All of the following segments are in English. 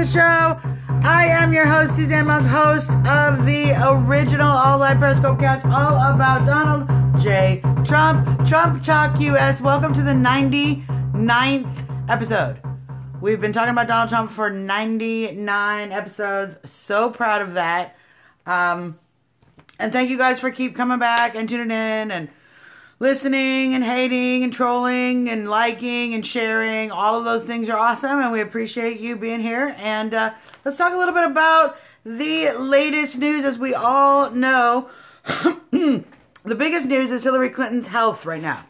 show. I am your host, Suzanne Mons, host of the original all-live Periscope cast, all about Donald J. Trump, Trump Talk US. Welcome to the 99th episode. We've been talking about Donald Trump for 99 episodes. So proud of that. And thank you guys for keep coming back and tuning in and listening and hating and trolling and liking and sharing. All of those things are awesome, and we appreciate you being here. And let's talk a little bit about the latest news. As we all know, the biggest news is Hillary Clinton's health right now.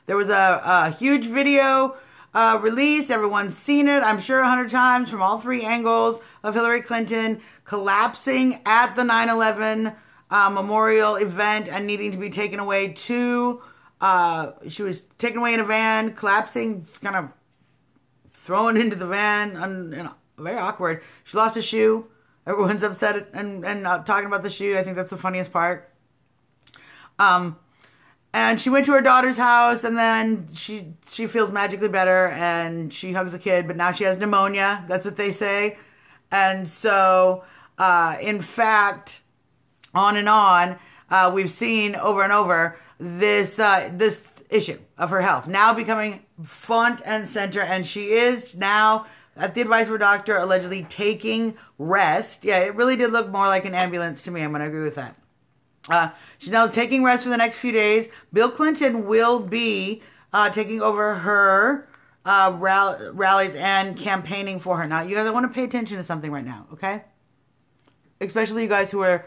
There was a huge video released. Everyone's seen it, I'm sure, 100 times from all three angles of Hillary Clinton collapsing at the 9/11 memorial event and needing to be taken away to, she was taken away in a van, collapsing, kind of thrown into the van, very awkward. She lost a shoe. Everyone's upset and talking about the shoe. I think that's the funniest part. And she went to her daughter's house, and then she feels magically better, and she hugs a kid, but now she has pneumonia. That's what they say. And so, in fact, on and on, we've seen over and over this issue of her health now becoming front and center, and she is now, at the advice of her doctor, allegedly taking rest. Yeah, it really did look more like an ambulance to me. I'm going to agree with that. She's now taking rest for the next few days. Bill Clinton will be taking over her rallies and campaigning for her. Now, you guys, I want to pay attention to something right now, okay? Especially you guys who are,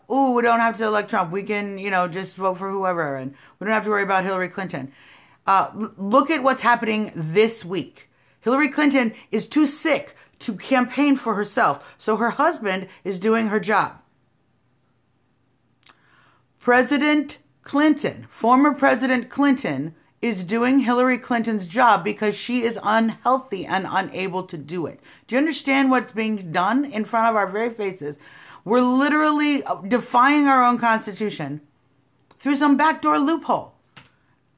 we don't have to elect Trump. We can, just vote for whoever, and we don't have to worry about Hillary Clinton. Look at what's happening this week. Hillary Clinton is too sick to campaign for herself, so her husband is doing her job. President Clinton, former President Clinton, is doing Hillary Clinton's job because she is unhealthy and unable to do it. Do you understand what's being done in front of our very faces? We're literally defying our own Constitution through some backdoor loophole.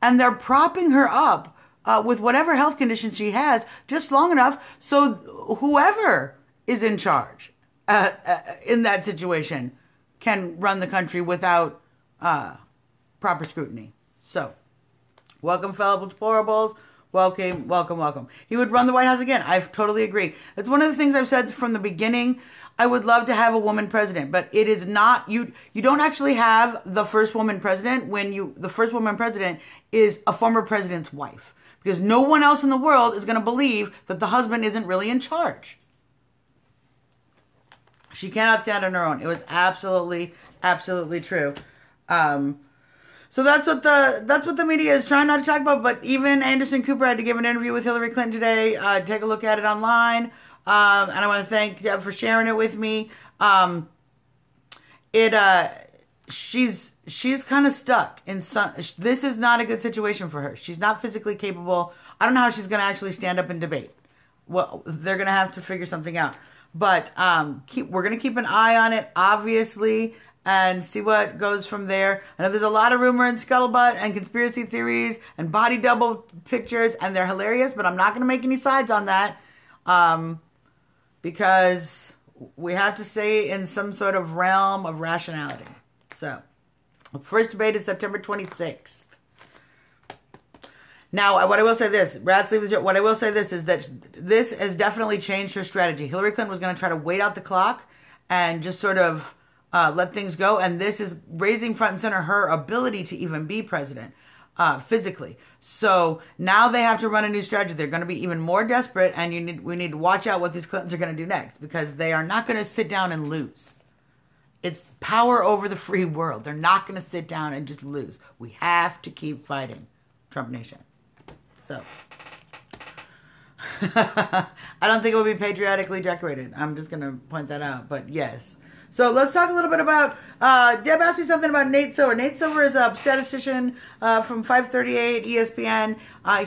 And they're propping her up with whatever health condition she has just long enough so whoever is in charge in that situation can run the country without proper scrutiny. So, welcome, fellow deplorables. Welcome, welcome, welcome. He would run the White House again. I totally agree. That's one of the things I've said from the beginning. I would love to have a woman president, but it is not, you don't actually have the first woman president when the first woman president is a former president's wife. Because no one else in the world is going to believe that the husband isn't really in charge. She cannot stand on her own. It was absolutely, absolutely true. So that's what the media is trying not to talk about. But even Anderson Cooper had to give an interview with Hillary Clinton today. Take a look at it online. And I want to thank Deb for sharing it with me. She's kind of stuck in some. This is not a good situation for her. She's not physically capable. I don't know how she's going to actually stand up and debate. Well, they're going to have to figure something out. But we're going to keep an eye on it, obviously, and see what goes from there. I know there's a lot of rumor and scuttlebutt and conspiracy theories and body double pictures, and they're hilarious, but I'm not going to make any sides on that because we have to stay in some sort of realm of rationality. So, the first debate is September 26th. Now, what I will say this, what I will say this is that this has definitely changed her strategy. Hillary Clinton was going to try to wait out the clock and just sort of let things go. And this is raising front and center her ability to even be president physically. So now they have to run a new strategy. They're going to be even more desperate, and we need to watch out what these Clintons are going to do next, because they are not going to sit down and lose. It's power over the free world. They're not going to sit down and just lose. We have to keep fighting, Trump Nation. So, I don't think it will be patriotically decorated. I'm just going to point that out. But yes. So let's talk a little bit about, Deb asked me something about Nate Silver. Nate Silver is a statistician from 538 ESPN.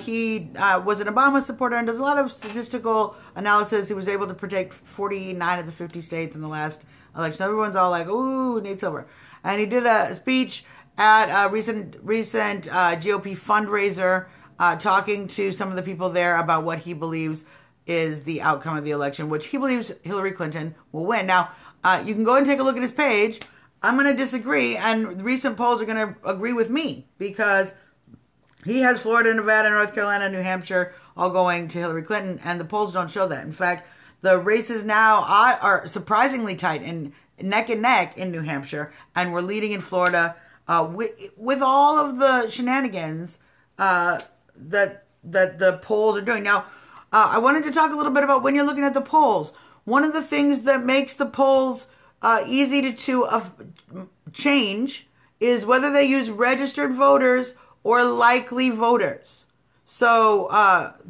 He was an Obama supporter and does a lot of statistical analysis. He was able to predict 49 of the 50 states in the last election. Everyone's all like, ooh, Nate Silver. And he did a speech at a recent GOP fundraiser talking to some of the people there about what he believes is the outcome of the election, which he believes Hillary Clinton will win. Now, you can go and take a look at his page. I'm going to disagree, and recent polls are going to agree with me because he has Florida, Nevada, North Carolina, New Hampshire all going to Hillary Clinton, and the polls don't show that. In fact, the races now are surprisingly tight and neck and neck in New Hampshire, and we're leading in Florida with all of the shenanigans that the polls are doing. Now, I wanted to talk a little bit about when you're looking at the polls. One of the things that makes the polls easy to change is whether they use registered voters or likely voters. So,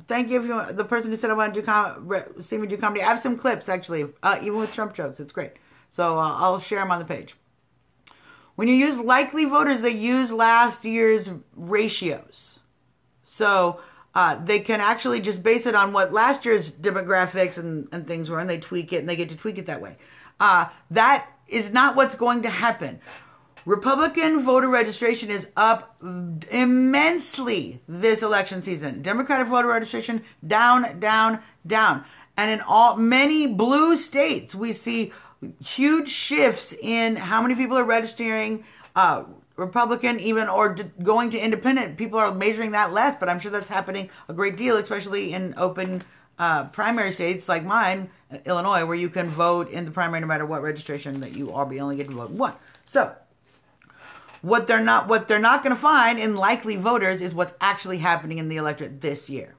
thank you, the person who said I want to see me do comedy. I have some clips, actually, even with Trump jokes. It's great. So, I'll share them on the page. When you use likely voters, they use last year's ratios. So, they can actually just base it on what last year's demographics and things were, and they tweak it, and they get to tweak it that way. That is not what's going to happen. Republican voter registration is up immensely this election season. Democratic voter registration down, down, down. And in many blue states, we see huge shifts in how many people are registering Republican or going to independent. People are measuring that less, but I'm sure that's happening a great deal, especially in open primary states like mine, Illinois, where you can vote in the primary no matter what registration that you are, but you only get to vote in one. So, what they're not going to find in likely voters is what's actually happening in the electorate this year.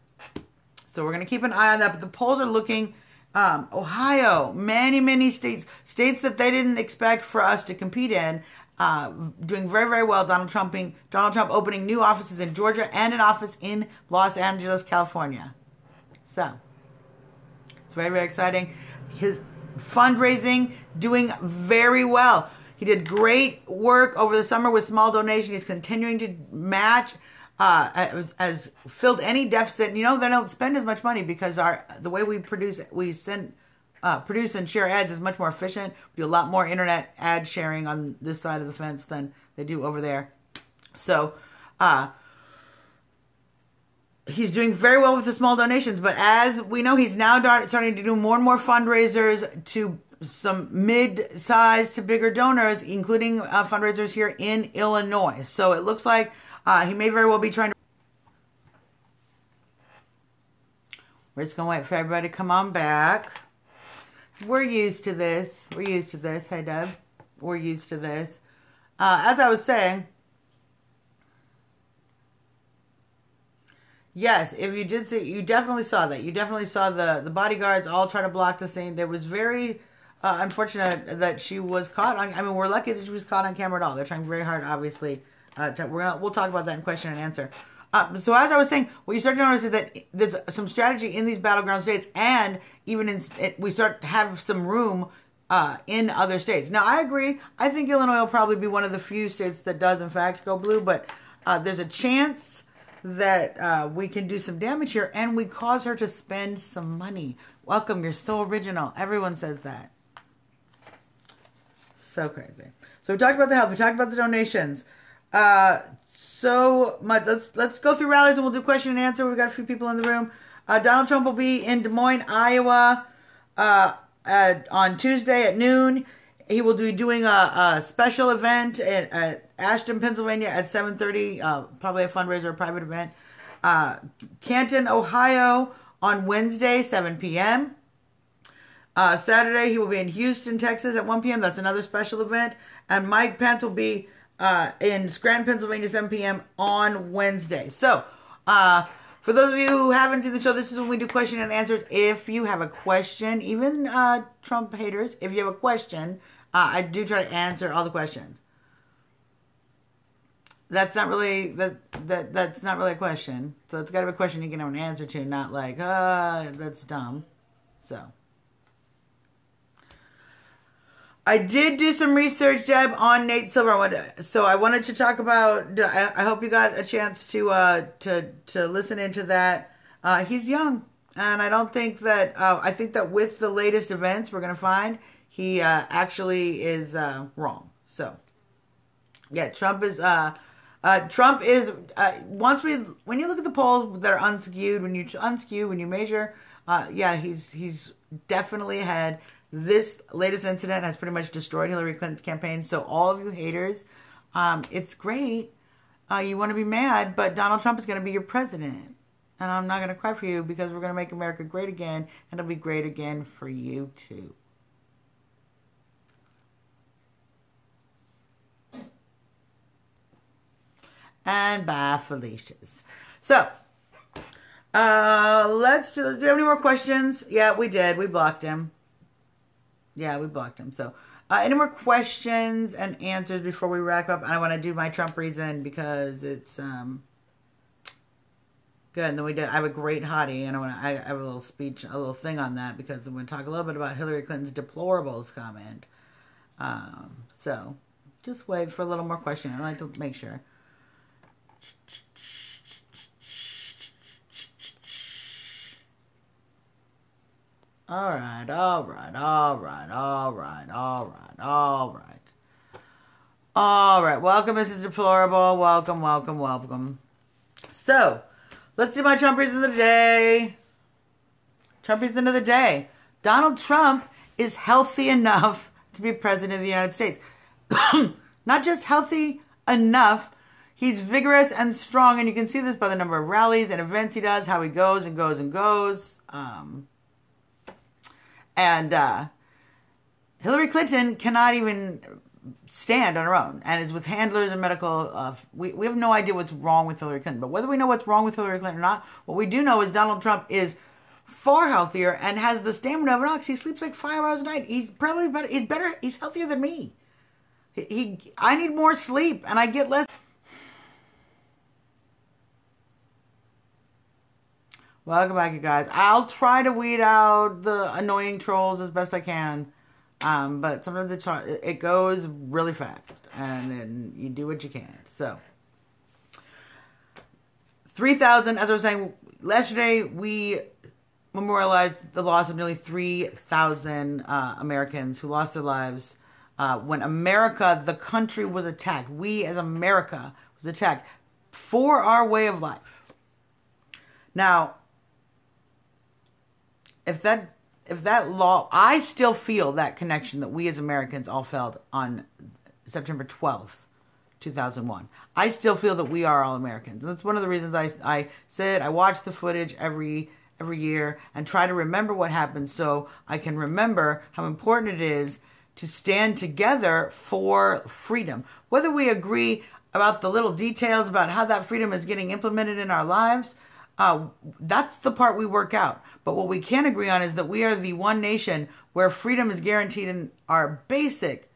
So we're going to keep an eye on that. But the polls are looking, Ohio, many states that they didn't expect for us to compete in, doing very, very well. Donald Trump opening new offices in Georgia and an office in Los Angeles, California. So it's very, very exciting. His fundraising doing very well. He did great work over the summer with small donations. He's continuing to match, has filled any deficit. You know, they don't spend as much money because the way we produce and share ads is much more efficient. We do a lot more internet ad sharing on this side of the fence than they do over there. So, he's doing very well with the small donations. But as we know, he's now starting to do more and more fundraisers to some mid-sized to bigger donors, including fundraisers here in Illinois. So it looks like he may very well be trying to... We're just going to wait for everybody to come on back. We're used to this. Hey, Deb. We're used to this. As I was saying, yes, if you did see, you definitely saw that. You definitely saw the bodyguards all try to block the scene. There was very... unfortunate that she was caught on. I mean, we're lucky that she was caught on camera at all. They're trying very hard, obviously. We'll talk about that in question and answer. So as I was saying, what you start to notice is that there's some strategy in these battleground states, and even we start to have some room in other states. Now, I agree. I think Illinois will probably be one of the few states that does, in fact, go blue. But there's a chance that we can do some damage here, and we cause her to spend some money. Welcome, you're so original. Everyone says that. So crazy. So we talked about the health. We talked about the donations. So much. Let's go through rallies and we'll do question and answer. We've got a few people in the room. Donald Trump will be in Des Moines, Iowa, on Tuesday at noon. He will be doing a special event at Ashton, Pennsylvania at 7:30. Probably a fundraiser, a private event. Canton, Ohio on Wednesday, 7 p.m. Saturday, he will be in Houston, Texas at 1 p.m. That's another special event. And Mike Pence will be in Scranton, Pennsylvania, 7 p.m. on Wednesday. So, for those of you who haven't seen the show, this is when we do question and answers. If you have a question, even Trump haters, if you have a question, I do try to answer all the questions. That's not really that's not really a question. So it's got to be a question you can have an answer to, not like, that's dumb. So. I did do some research, Deb, on Nate Silver. So I wanted to talk about. I hope you got a chance to listen into that. He's young, and I don't think that. I think that with the latest events, we're going to find he actually is wrong. So, yeah, Trump is. When you look at the polls that are unskewed, when you measure Yeah, he's definitely ahead. This latest incident has pretty much destroyed Hillary Clinton's campaign. So all of you haters, it's great. You want to be mad, but Donald Trump is going to be your president. And I'm not going to cry for you because we're going to make America great again. And it'll be great again for you too. And bye, Felicia's. So, do you have any more questions? Yeah, we did. We blocked him. Yeah, we blocked him. So, any more questions and answers before we wrap up? I want to do my Trump reason because it's good. And then I have a great hottie, and I have a little speech, a little thing on that because I'm going to talk a little bit about Hillary Clinton's deplorables comment. So, just wait for a little more question. I like to make sure. All right. Welcome, Mrs. Deplorable. Welcome. So, let's do my Trump reason of the day. Trump reason of the day. Donald Trump is healthy enough to be president of the United States. Not just healthy enough, he's vigorous and strong, and you can see this by the number of rallies and events he does, how he goes and goes. Hillary Clinton cannot even stand on her own and is with handlers and medical. We have no idea what's wrong with Hillary Clinton. But whether we know what's wrong with Hillary Clinton or not, what we do know is Donald Trump is far healthier and has the stamina of an ox. He sleeps like 5 hours a night. He's probably better. He's healthier than me. I need more sleep and I get less. Welcome back, you guys. I'll try to weed out the annoying trolls as best I can. But sometimes it goes really fast. And then you do what you can. So, 3,000, as I was saying, yesterday we memorialized the loss of nearly 3,000 Americans who lost their lives when America, the country, was attacked. We, as America, was attacked for our way of life. Now, if that law, I still feel that connection that we as Americans all felt on September 12th, 2001. I still feel that we are all Americans. And that's one of the reasons I watch the footage every year and try to remember what happened so I can remember how important it is to stand together for freedom. Whether we agree about the little details about how that freedom is getting implemented in our lives, that's the part we work out. But what we can agree on is that we are the one nation where freedom is guaranteed in our basic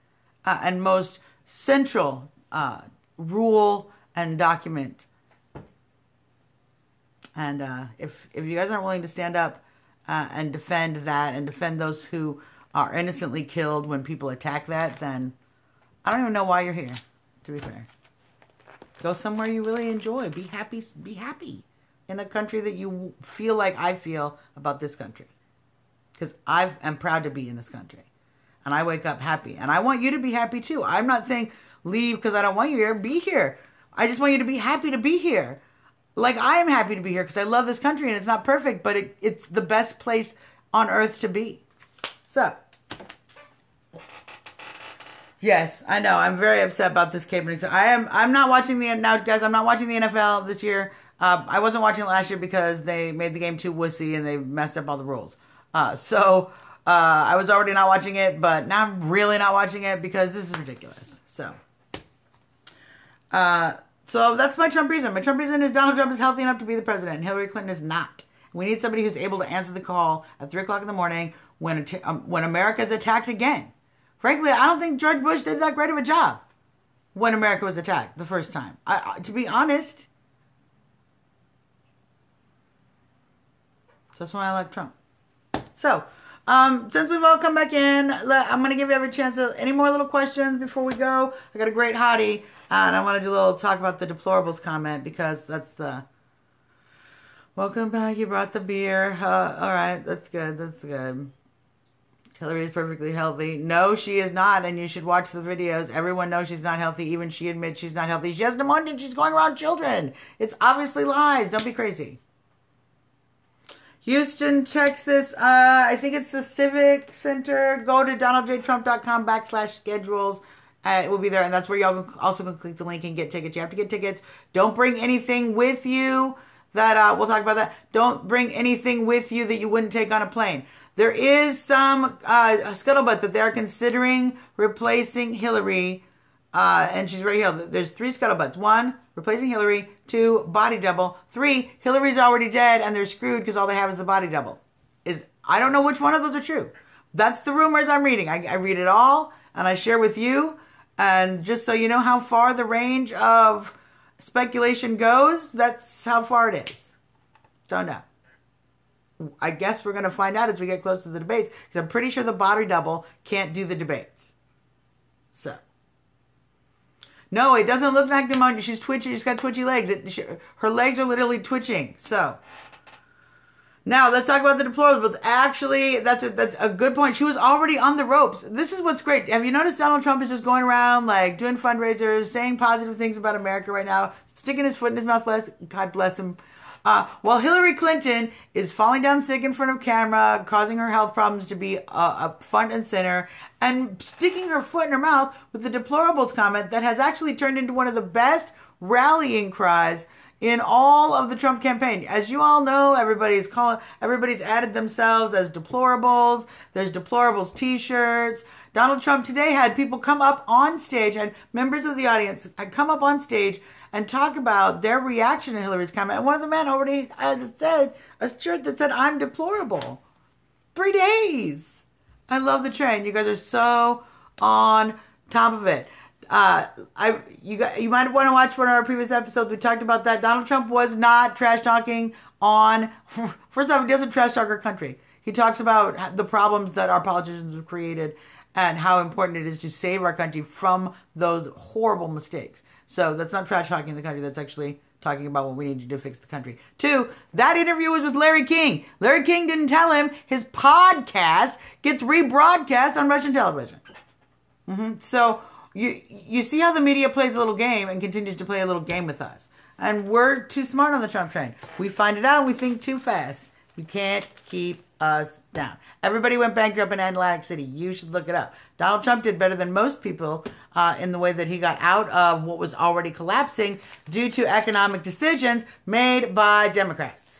and most central rule and document. And if you guys aren't willing to stand up and defend that and defend those who are innocently killed when people attack that, then I don't even know why you're here, to be fair. Go somewhere you really enjoy. Be happy. Be happy in a country that you feel like I feel about this country. Because I am proud to be in this country. And I wake up happy. And I want you to be happy too. I'm not saying leave because I don't want you here. Be here. I just want you to be happy to be here. Like I am happy to be here because I love this country and it's not perfect, but it's the best place on earth to be. So, yes, I know. I'm very upset about this Kaepernick. I'm not watching now, guys. I'm not watching the NFL this year. I wasn't watching it last year because they made the game too wussy and they messed up all the rules. So I was already not watching it, but now I'm really not watching it because this is ridiculous. So that's my Trump reason. My Trump reason is Donald Trump is healthy enough to be the president, and Hillary Clinton is not. We need somebody who's able to answer the call at 3 o'clock in the morning when America is attacked again. Frankly, I don't think George Bush did that great of a job when America was attacked the first time. To be honest. So that's why I like Trump. So, since we've all come back in, I'm going to give you every chance. Any more little questions before we go? I got a great hottie, and I want to do a little talk about the deplorables comment because that's the... Welcome back, you brought the beer. All right, that's good. Hillary is perfectly healthy. No, she is not, and you should watch the videos. Everyone knows she's not healthy. Even she admits she's not healthy. She has pneumonia and she's going around children. It's obviously lies. Don't be crazy. Houston, Texas. I think it's the Civic Center. Go to donaldjtrump.com/schedules. It will be there, and that's where y'all also can click the link and get tickets. You have to get tickets. Don't bring anything with you that we'll talk about that. Don't bring anything with you that you wouldn't take on a plane. There is some scuttlebutt that they're considering replacing Hillary, and she's right here. There's 3 scuttlebutts. 1, replacing Hillary. 2, body double. 3, Hillary's already dead, and they're screwed because all they have is the body double. I don't know which one of those are true. That's the rumors I'm reading. I read it all, and I share with you. And just so you know how far the range of speculation goes, that's how far it is. Don't know. I guess we're going to find out as we get close to the debates, because I'm pretty sure the body double can't do the debates. So. No, it doesn't look like pneumonia. She's twitchy. She's got twitchy legs. Her legs are literally twitching. So. Now, let's talk about the deplorables. Actually, that's a good point. She was already on the ropes. This is what's great. Have you noticed Donald Trump is just going around, like, doing fundraisers, saying positive things about America right now, sticking his foot in his mouth, God bless him, while Hillary Clinton is falling down sick in front of camera, causing her health problems to be front and center, and sticking her foot in her mouth with the deplorables comment that has actually turned into one of the best rallying cries in all of the Trump campaign. As you all know, everybody's added themselves as deplorables. There's deplorables t-shirts. Donald Trump today had people come up on stage, had members of the audience come up on stage and talk about their reaction to Hillary's comment. And one of the men already had said a shirt that said, "I'm deplorable." 3 days. I love the trend. You guys are so on top of it. You might want to watch one of our previous episodes. We talked about that. Donald Trump was not trash talking on. First off, he doesn't trash talk our country. He talks about the problems that our politicians have created and how important it is to save our country from those horrible mistakes. So that's not trash talking the country. That's actually talking about what we need to do to fix the country. 2, that interview was with Larry King. Larry King didn't tell him his podcast gets rebroadcast on Russian television. So you see how the media plays a little game and continues to play a little game with us. And we're too smart on the Trump train. We find it out and we think too fast. You can't keep us down. Everybody went bankrupt in Atlantic City. You should look it up. Donald Trump did better than most people in the way that he got out of what was already collapsing due to economic decisions made by Democrats.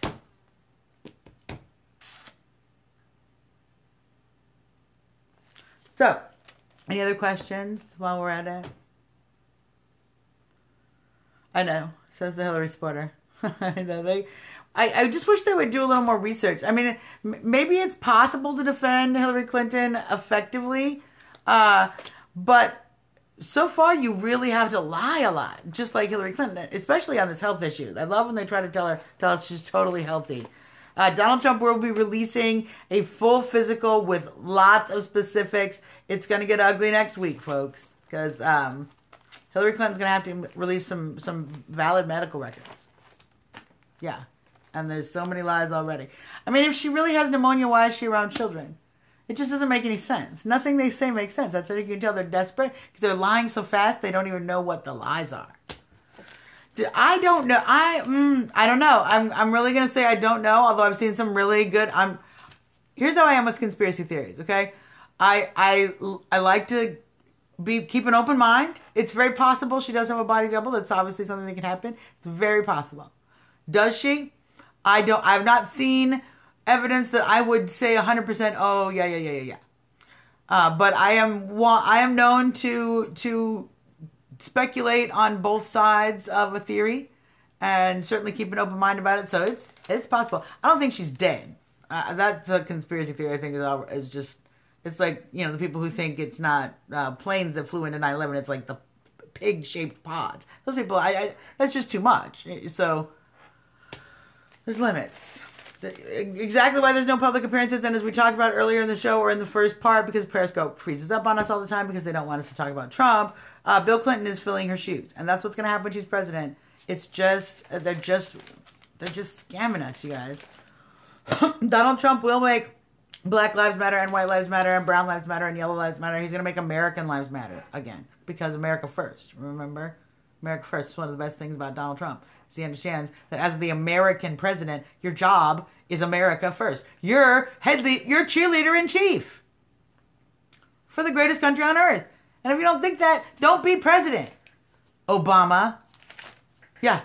So, any other questions while we're at it? I know, says the Hillary supporter. I know. I just wish they would do a little more research. I mean, maybe it's possible to defend Hillary Clinton effectively, but so far you really have to lie a lot, just like Hillary Clinton, especially on this health issue. I love when they try to tell us she's totally healthy. Donald Trump will be releasing a full physical with lots of specifics. It's going to get ugly next week, folks, because Hillary Clinton's going to have to release some valid medical records. Yeah, and there's so many lies already. I mean, if she really has pneumonia, why is she around children? It just doesn't make any sense. Nothing they say makes sense. That's how you can tell they're desperate, because they're lying so fast they don't even know what the lies are. I don't know. I don't know. I'm really gonna say I don't know. Although I've seen some really good. Here's how I am with conspiracy theories. Okay, I like to keep an open mind. It's very possible she does have a body double. That's obviously something that can happen. It's very possible. Does she? I've not seen evidence that I would say 100%. Oh yeah. But I am known to speculate on both sides of a theory, and certainly keep an open mind about it. So it's possible. I don't think she's dead. That's a conspiracy theory. I think is just, it's like, you know, the people who think it's not planes that flew into 9/11. It's like the pig-shaped pods. Those people, that's just too much. So there's limits. Exactly why there's no public appearances, and as we talked about earlier in the show or in the first part, because Periscope freezes up on us all the time because they don't want us to talk about Trump. Bill Clinton is filling her shoes, and that's what's going to happen when she's president. It's just they're just scamming us, you guys. Donald Trump will make Black Lives Matter and White Lives Matter and Brown Lives Matter and Yellow Lives Matter. He's going to make American Lives Matter again, because America first. Remember, America first is one of the best things about Donald Trump. Is he understands that as the American president, your job is America first. You're cheerleader in chief for the greatest country on earth. And if you don't think that, don't be president. Obama. Yeah.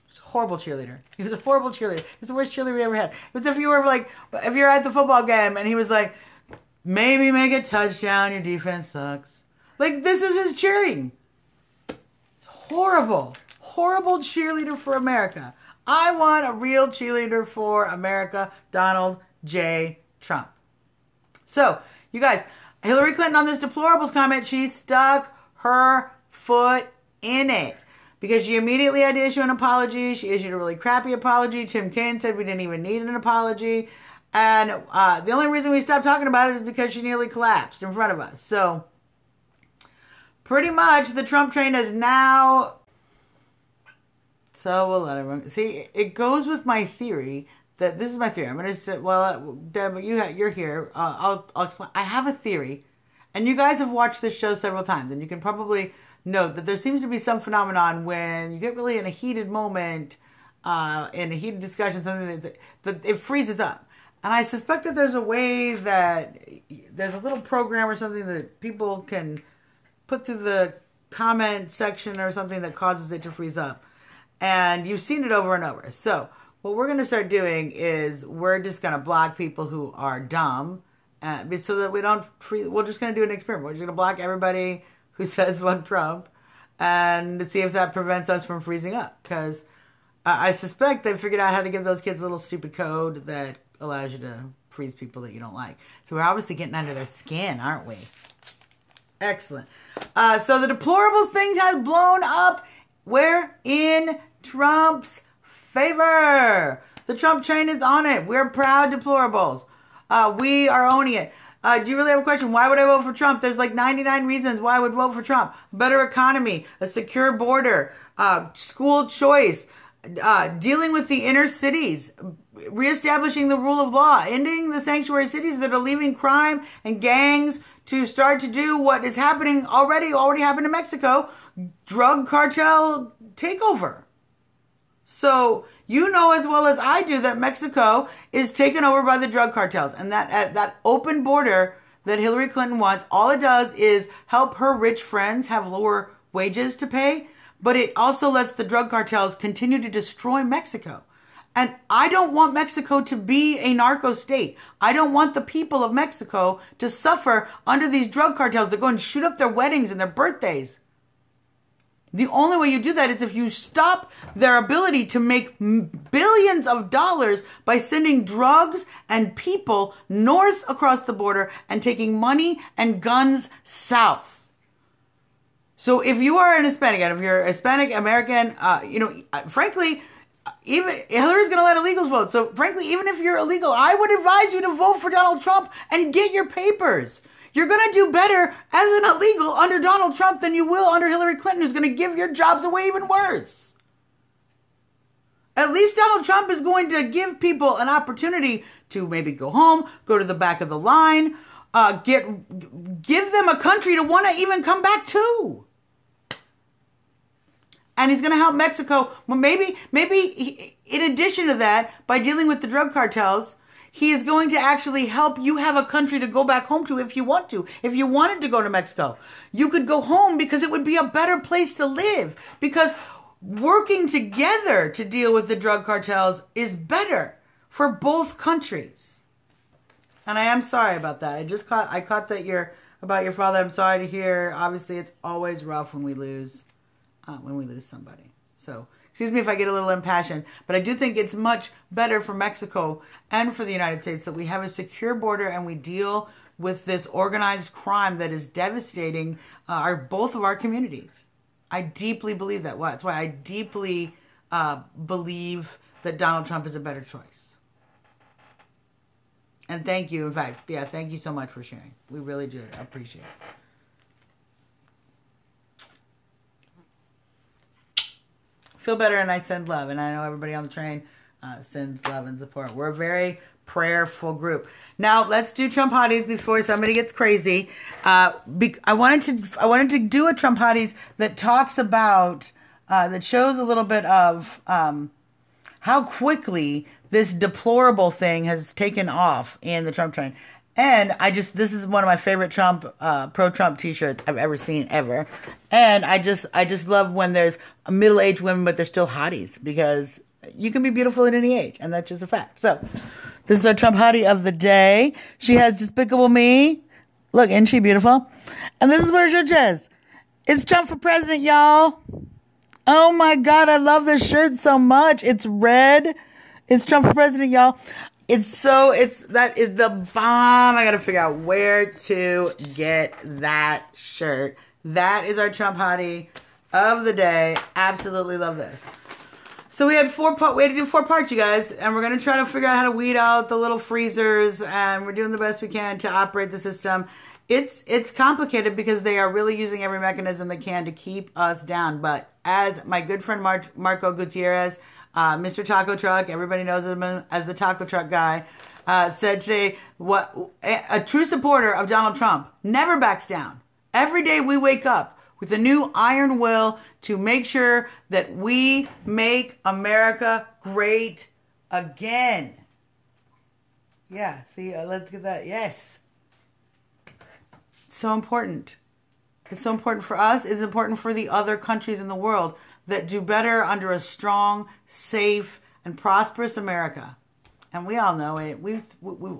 He's a horrible cheerleader. He was a horrible cheerleader. He was the worst cheerleader we ever had. It was if you're at the football game and he was like, maybe make a touchdown, your defense sucks. Like, this is his cheering. Horrible. Horrible cheerleader for America. I want a real cheerleader for America, Donald J. Trump. So, you guys, Hillary Clinton on this deplorables comment, she stuck her foot in it. Because she immediately had to issue an apology. She issued a really crappy apology. Tim Kaine said we didn't even need an apology. And the only reason we stopped talking about it is because she nearly collapsed in front of us. So, pretty much the Trump train is now... So we'll let everyone... See, it goes with my theory that... This is my theory. I'm going to say... Well, Deb, you're here. I'll explain. I have a theory. And you guys have watched this show several times. And you can probably note that there seems to be some phenomenon when you get really in a heated moment, in a heated discussion, something that it freezes up. And I suspect that there's a way that... There's a little program or something that people can put through the comment section or something that causes it to freeze up. And you've seen it over and over. So what we're going to start doing is we're just going to block people who are dumb so that we don't freeze. We're just going to do an experiment. We're just going to block everybody who says fuck Trump and see if that prevents us from freezing up. Because I suspect they figured out how to give those kids a little stupid code that allows you to freeze people that you don't like. So we're obviously getting under their skin, aren't we? Excellent. So the deplorables thing has blown up. We're in Trump's favor. The Trump train is on it. We're proud deplorables. We are owning it. Do you really have a question? Why would I vote for Trump? There's like 99 reasons why I would vote for Trump. Better economy, a secure border, school choice, dealing with the inner cities, reestablishing the rule of law, ending the sanctuary cities that are leaving crime and gangs to start to do what is happening already happened in Mexico, drug cartel takeover. So you know as well as I do that Mexico is taken over by the drug cartels. And that open border that Hillary Clinton wants, all it does is help her rich friends have lower wages to pay. But it also lets the drug cartels continue to destroy Mexico. And I don't want Mexico to be a narco state. I don't want the people of Mexico to suffer under these drug cartels that go and shoot up their weddings and their birthdays. The only way you do that is if you stop their ability to make billions of dollars by sending drugs and people north across the border and taking money and guns south. So if you are an Hispanic, and if you're Hispanic American, frankly, even Hillary's going to let illegals vote. So frankly, even if you're illegal, I would advise you to vote for Donald Trump and get your papers. You're going to do better as an illegal under Donald Trump than you will under Hillary Clinton, who's going to give your jobs away even worse. At least Donald Trump is going to give people an opportunity to maybe go home, go to the back of the line, give them a country to want to even come back to. And he's going to help Mexico. Well, maybe in addition to that, by dealing with the drug cartels, he is going to actually help you have a country to go back home to if you want to. If you wanted to go to Mexico, you could go home because it would be a better place to live. Because working together to deal with the drug cartels is better for both countries. And I am sorry about that. I caught that about your father. I'm sorry to hear. Obviously, it's always rough when we lose somebody. So, excuse me if I get a little impassioned, but I do think it's much better for Mexico and for the United States that we have a secure border and we deal with this organized crime that is devastating both of our communities. I deeply believe that. That's why I deeply believe that Donald Trump is a better choice. And thank you. In fact, thank you so much for sharing. We really do appreciate it. Feel better, and I send love. And I know everybody on the train sends love and support. We're very prayerful group. Now let's do Trump hotties before somebody gets crazy. I wanted to do a Trump hotties that talks about that shows a little bit of how quickly this deplorable thing has taken off in the Trump train. And this is one of my favorite pro-Trump t-shirts I've ever seen ever. And I just love when there's middle-aged women, but they're still hotties, because you can be beautiful at any age, and that's just a fact. So this is our Trump hottie of the day. She has Despicable Me. Look, isn't she beautiful? And this is what her shirt says. It's Trump for president, y'all. Oh my God, I love this shirt so much. It's red. It's Trump for president, y'all. That is the bomb. I gotta figure out where to get that shirt. That is our Trump hottie of the day. Absolutely love this. So we had we had to do 4 parts, you guys, and we're gonna try to figure out how to weed out the little freezers, and we're doing the best we can to operate the system. It's complicated because they are really using every mechanism they can to keep us down. But as my good friend Marco Gutierrez, Mr. Taco Truck, everybody knows him as the Taco Truck guy, said today, a true supporter of Donald Trump never backs down. Every day we wake up with a new iron will to make sure that we make America great again. Yeah, see, let's get that. Yes. So important. It's so important for us. It's important for the other countries in the world that do better under a strong, safe, and prosperous America. And we all know it. We've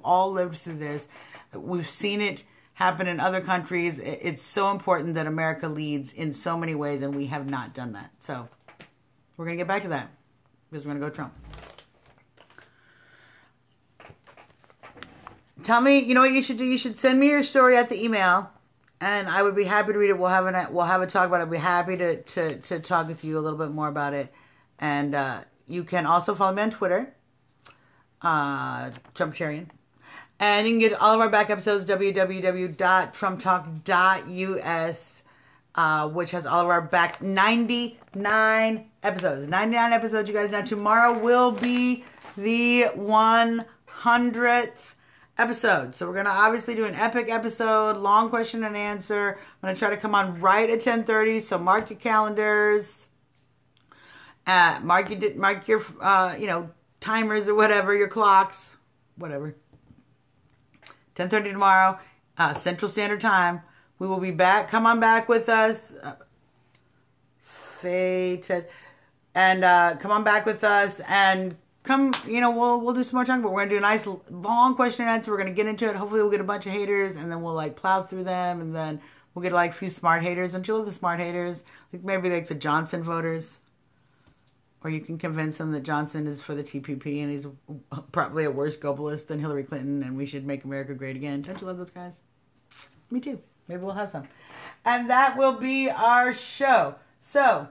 all lived through this. We've seen it happen in other countries. It's so important that America leads in so many ways, and we have not done that. So we're going to get back to that, because we're going to go Trump. Tell me, you know what you should do? You should send me your story at the email, and I would be happy to read it. We'll have a talk about it. I'd be happy to talk with you a little bit more about it. And you can also follow me on Twitter, Trumptarian. And you can get all of our back episodes, www.trumptalk.us, which has all of our back 99 episodes. 99 episodes, you guys. Now, tomorrow will be the 100th episode. So we're going to obviously do an epic episode, long question and answer. I'm going to try to come on right at 10:30, so mark your calendars. Mark your timers or whatever, your clocks, whatever. 10:30 tomorrow, Central Standard Time. We will be back. Come on back with us. Come on back with us and come, we'll do some more talking, but we're going to do a nice long question and answer. We're going to get into it. Hopefully we'll get a bunch of haters, and then we'll plow through them, and then we'll get a few smart haters. Don't you love the smart haters? Maybe the Johnson voters. Or you can convince them that Johnson is for the TPP and he's probably a worse globalist than Hillary Clinton, and we should make America great again. Don't you love those guys? Me too. Maybe we'll have some. And that will be our show. So,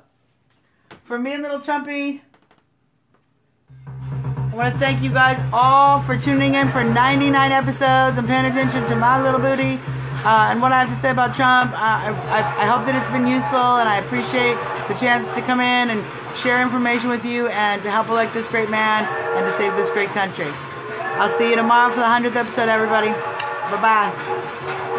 for me and Little Trumpy, I want to thank you guys all for tuning in for 99 episodes and paying attention to my little booty. And what I have to say about Trump, I hope that it's been useful, and I appreciate the chance to come in and share information with you and to help elect this great man and to save this great country. I'll see you tomorrow for the 100th episode, everybody. Bye-bye.